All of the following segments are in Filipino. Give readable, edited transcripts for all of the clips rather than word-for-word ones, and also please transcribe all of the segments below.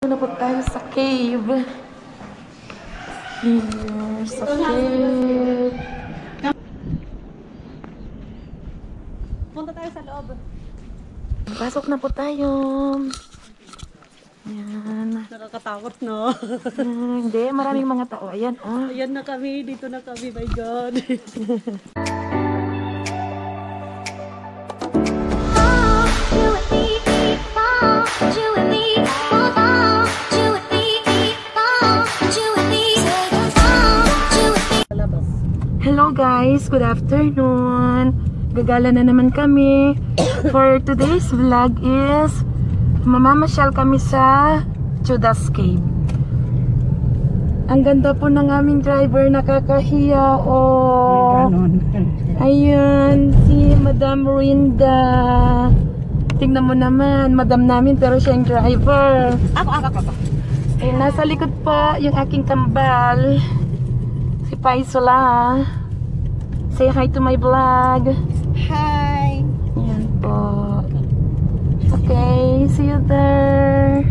Na po tayo sa cave. Here sa cave. Punta tayo sa loob. Pasok na po tayo. Ayan. Nakakatakot, no? Hindi, maraming mga tao. Ayan, oh. Ayan na kami. Dito na kami. My God. Hello guys, good afternoon. Gagala na naman kami. For today's vlog is mamamasyal kami sa Judas Cave. Ang ganda po ng aming driver, nakakahiya. Oh. Ayun, si Madam Rinda. Tingnan mo naman, madam namin pero siya yung driver. Ako. Eh, nasa likod po yung aking kambal. Si Paisula. Say hi to my vlog. Hi. Yan po. Okay, see you there.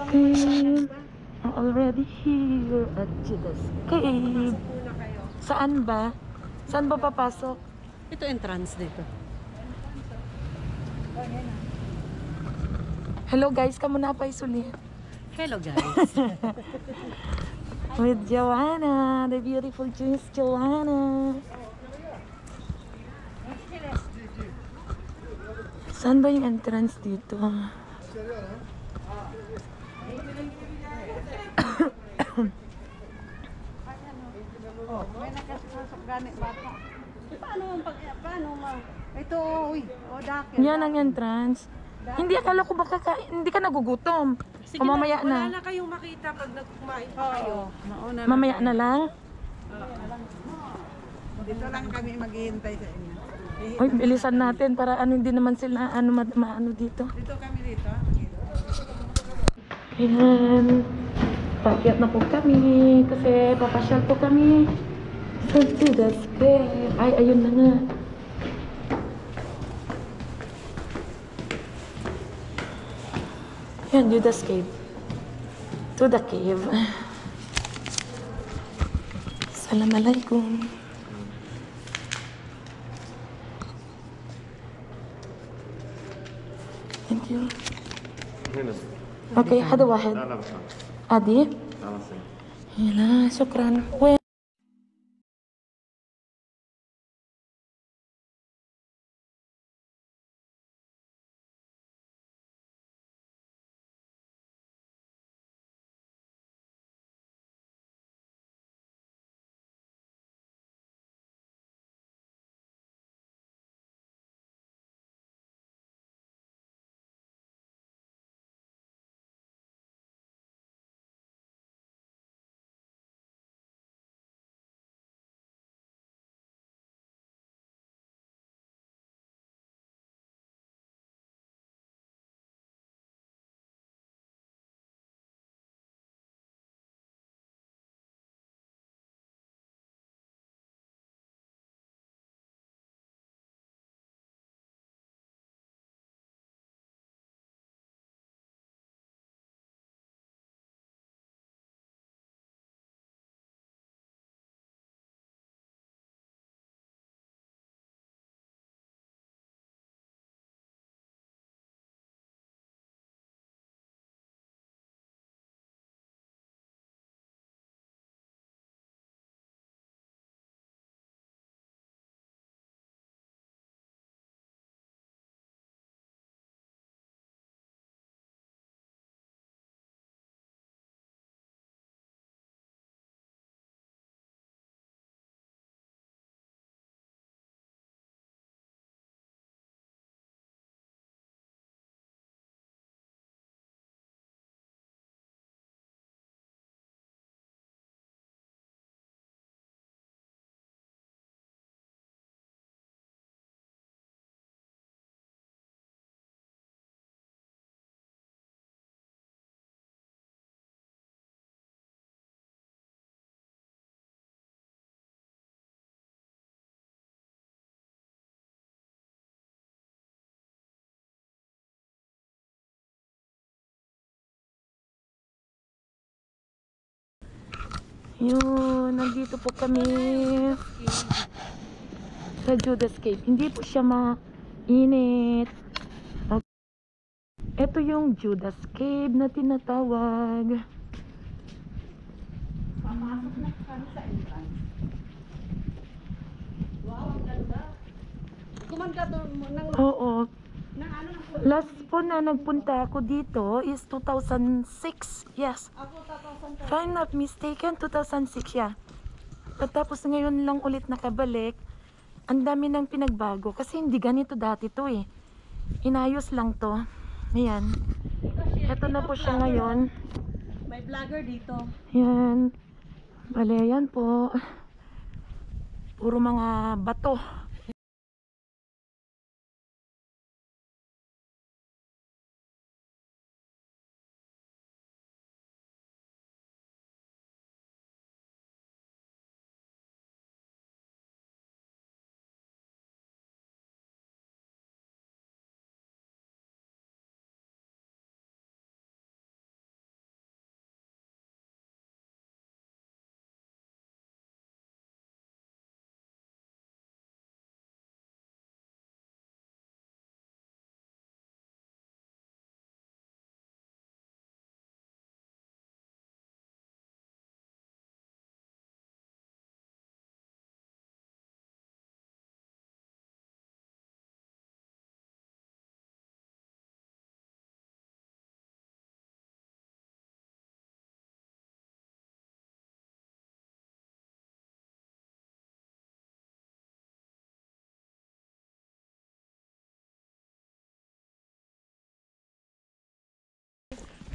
I'm already here at Judas Cave. Saan ba? Saan ba papasok? Ito entrance dito. Hello guys, kamuna pa isuli. Hello guys. With Joanna, the beautiful Miss Joanna. Saan ba yung entrance dito? May nakasasok ganit bata. Paano ma? Ito, uy. O, dakil. Yan ang entrance. Hindi, akala ko baka hindi ka nagugutom. O mamaya na. Wala na kayong makita pag nagkumain pa kayo. Mamaya na lang. Dito lang kami maghihintay sa inyo. Uy, bilisan natin para hindi naman sila maano dito. Dito kami dito. Ayan. Pakyat na po kami kasi papasyal po kami sa Judas Cave. Ay, ayun na nga. Ayan, Judas Cave. To the cave. Assalamualaikum. Thank you. Okay, hada واحد. عادي؟ لا شكرا. وين Yun, nandito po kami sa Judas Cave. Hindi po siya mainit. Okay. Ito yung Judas Cave na tinatawag. Papasok na kami sa entrance. Wow, ang ganda. Kumanda doon mo ng Oo. ano Last po na nagpunta ako dito is 2006. Yes. ako tatasan If I'm not mistaken, 2006 yeah. At tapos ngayon lang ulit nakabalik. Ang dami nang pinagbago. Kasi hindi ganito dati to eh. Inayos lang to. Ayan. Ito na po siya ngayon. May vlogger dito. Ayan. Bale, ayan po. Puro mga bato.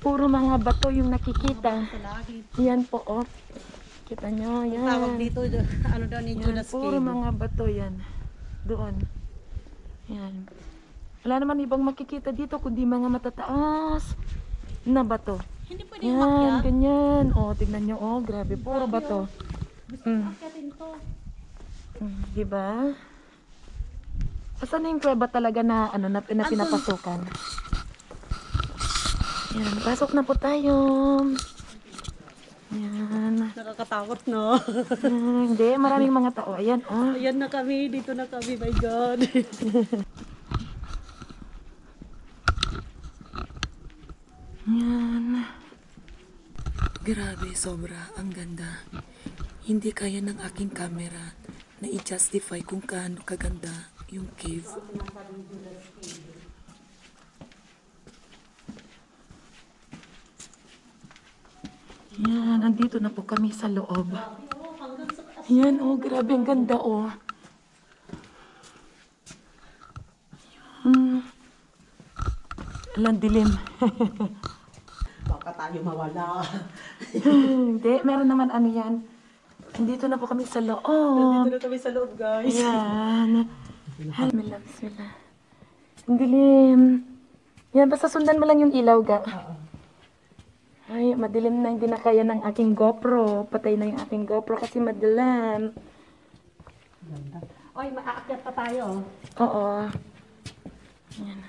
Puro mga bato yung nakikita. Yan po, oh. Kita nyo, yan. Tawag dito, ano daw ni Yan, Judas puro Cave. mga bato yan. Doon. Yan. Wala naman ibang makikita dito kundi mga matataas na bato. Hindi pwede Yan, umakyat. ganyan. Oh, tignan nyo, oh, grabe, puro bato. Gusto Mm. akyatin to. Diba? Asan na yung kuweba talaga na, ano, na pinapasukan? Yan, pasok na po tayo. Yan. Nakakatakot, no? Hindi, maraming mga tao. Ayan, oh. Ayan na kami, dito na kami, my God. Yan. Grabe, sobra. Ang ganda. Hindi kaya ng aking camera na i-justify kung kaano kaganda yung cave. Yan, nandito na po kami sa loob. Yan, oh, grabe, ang ganda, oh. Alang dilim. Baka tayo mawala. Hindi, meron naman ano yan. Nandito na po kami sa loob. Dito na kami sa loob, guys. Yan. Bismillah, bismillah. Ang dilim. Yan, basta sundan mo lang yung ilaw, ga. Ay, madilim na, hindi na kaya ng aking GoPro. Patay na yung aking GoPro kasi madilim. Oy, maaakyat pa tayo. Oo. Yan.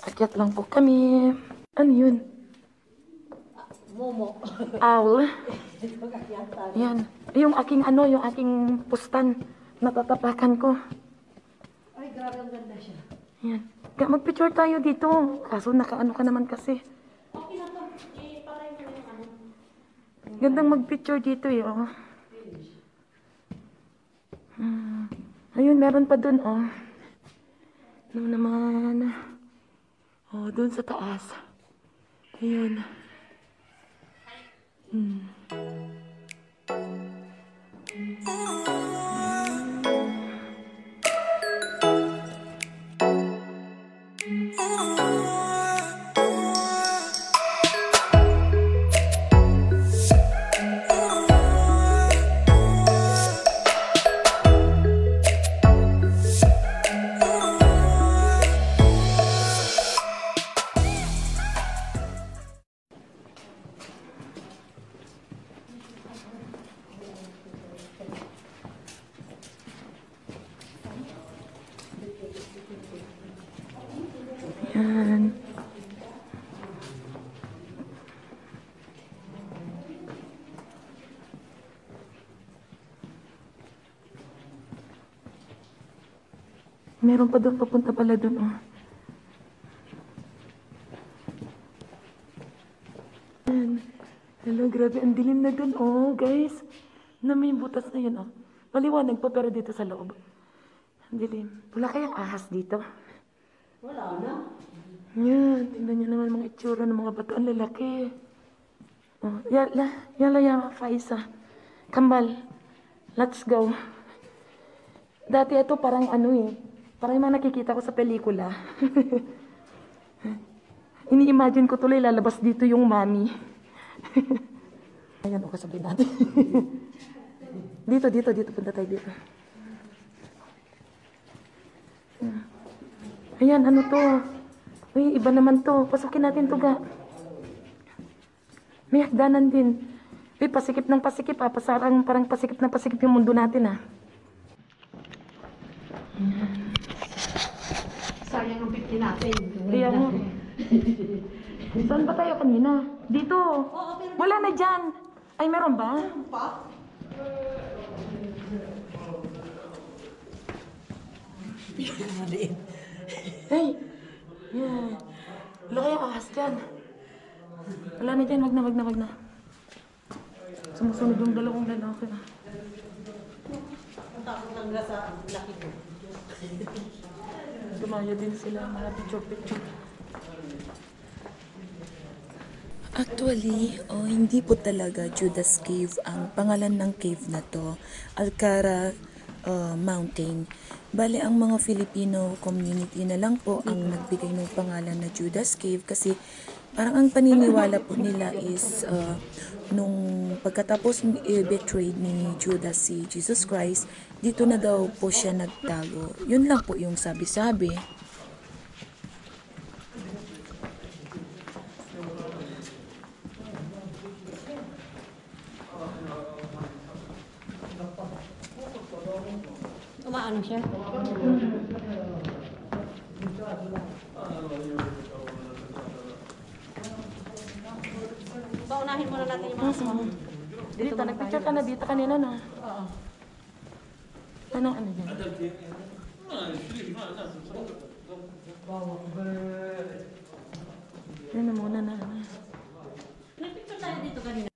Akyat lang po kami. Ano yun? Momo. Owl. Yan. Yung aking ano, yung aking pustan. Natatapakan ko. Ay, grabe ang ganda siya. Yan. Kaya mag-picture tayo dito. Kaso nakaano ka naman kasi. Okay na to. Paray mo yung ano. Gandang mag-picture dito eh, oh. Ayun, meron pa dun, oh. Ano naman? Oh, dun sa taas. Ayun. Yan. Meron pa doon, papunta pala doon, oh. Yan. Hello, grabe. Ang dilim na doon, oh, guys. Na may butas na yun, oh. Maliwanag pa, pero dito sa loob. Ang dilim. Wala kayang ahas dito? Wala na. Yan. Tingnan nyo naman mga itsura ng mga bato. Ang lalaki. Oh, yala, Faisa. Kambal. Let's go. Dati ito parang ano eh. Parang yung mga nakikita ko sa pelikula. Ini-imagine ko tuloy lalabas dito yung mami. Ayan, okay, sabihin natin. Dito. Punta tayo dito. Ayan, ano to? Uy, iba naman to. Pasukin natin to, ga. May hagdanan din. Uy, pasikip ng pasikip, ah. Parang pasikip ng pasikip yung mundo natin, ah. Sayang ang 50 natin. Kaya mo. Saan ba tayo kanina? Dito. Oo, pero Wala na dyan. Ay, meron ba? pa. Hey! Yeah. Wala kayang ahas dyan. Wala na dyan. Wag na. Sumusunod yung dalawang lalaki. Ang takot lang sa laki ko. Tumaya din sila. Mga picture. Actually, hindi po talaga Judas Cave ang pangalan ng cave na to, Alcara Mountain. Bale, ang mga Filipino community na lang po ang nagbigay ng pangalan na Judas Cave kasi parang ang paniniwala po nila is nung pagkatapos betrayed ni Judas si Jesus Christ, dito na daw po siya nagtago. Yun lang po yung sabi-sabi. Umaano siya? Paunahin muna natin yung mga aswang. Dito, nagpicture ka na dito kanina, no? Oo. Anong ano dyan? Yan na muna na. Nagpicture tayo dito kanina.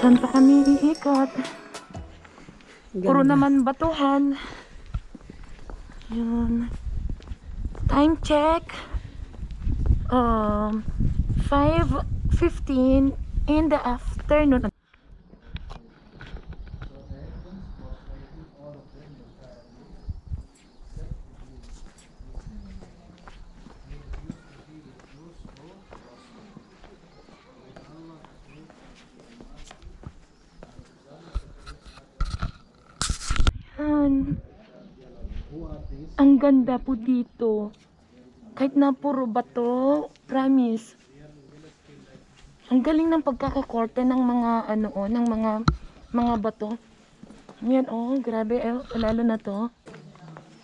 Saan pa kami iikot? Puro naman batuhan. Yun. Time check. 5:15 in the afternoon. Yan. Ang ganda po dito. Kahit na puro bato, promise. Ang galing ng pagkakakorte ng mga ano ng mga bato. Yan grabe lalo na to.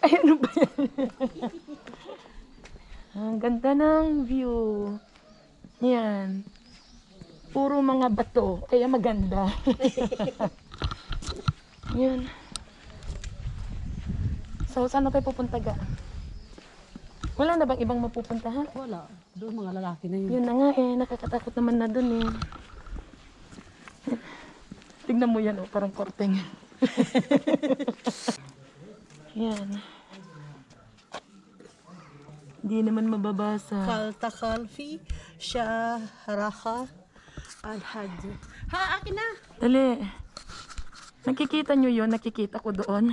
Ay, ano ba yan? Ang ganda ng view. Yan. Puro mga bato, kaya maganda. Yan. So, saan na tayo pupunta ga? Wala na bang ibang mapupuntahan? Wala. Doon mga lalaki na yun. Yun na nga eh, nakakatakot naman na dun eh. Tignan mo yan oh, parang korteng. Yan. Hindi naman mababasa. Kaltakalfi, Shahraha, Al-Hajj. Ha, akin na! Dali. Nakikita nyo yun? Nakikita ko doon.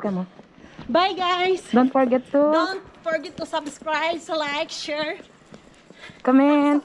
Come on. Bye guys! Don't forget to Don't forget to subscribe, like, share. comment.